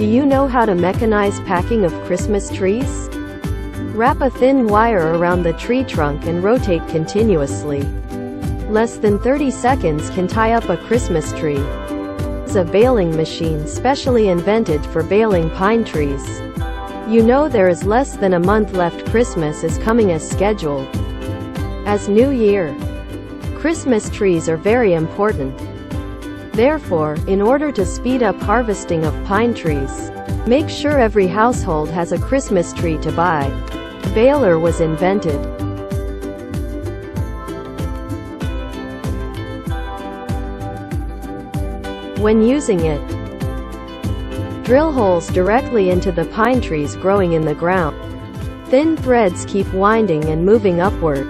Do you know how to mechanize packing of Christmas trees? Wrap a thin wire around the tree trunk and rotate continuously. Less than 30 seconds can tie up a Christmas tree. It's a baling machine specially invented for baling pine trees. You know there is less than a month left. Christmas is coming as scheduled. As New Year. Christmas trees are very important. Therefore, in order to speed up harvesting of pine trees, make sure every household has a Christmas tree to buy. A baler was invented. When using it, drill holes directly into the pine trees growing in the ground. Thin threads keep winding and moving upward.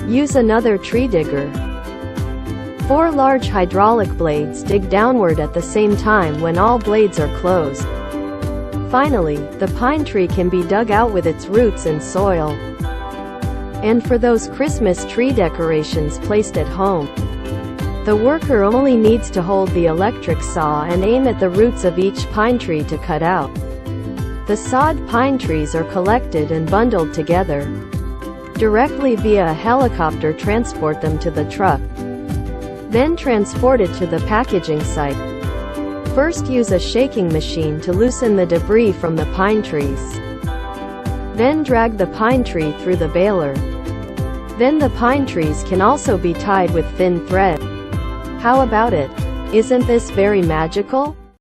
Use another tree digger. 4 large hydraulic blades dig downward at the same time when all blades are closed. Finally, the pine tree can be dug out with its roots and soil. And for those Christmas tree decorations placed at home, the worker only needs to hold the electric saw and aim at the roots of each pine tree to cut out. The sawed pine trees are collected and bundled together. Directly via a helicopter, transport them to the truck. Then transported to the packaging site. First, use a shaking machine to loosen the debris from the pine trees. Then drag the pine tree through the baler. Then the pine trees can also be tied with thin thread. How about it? Isn't this very magical?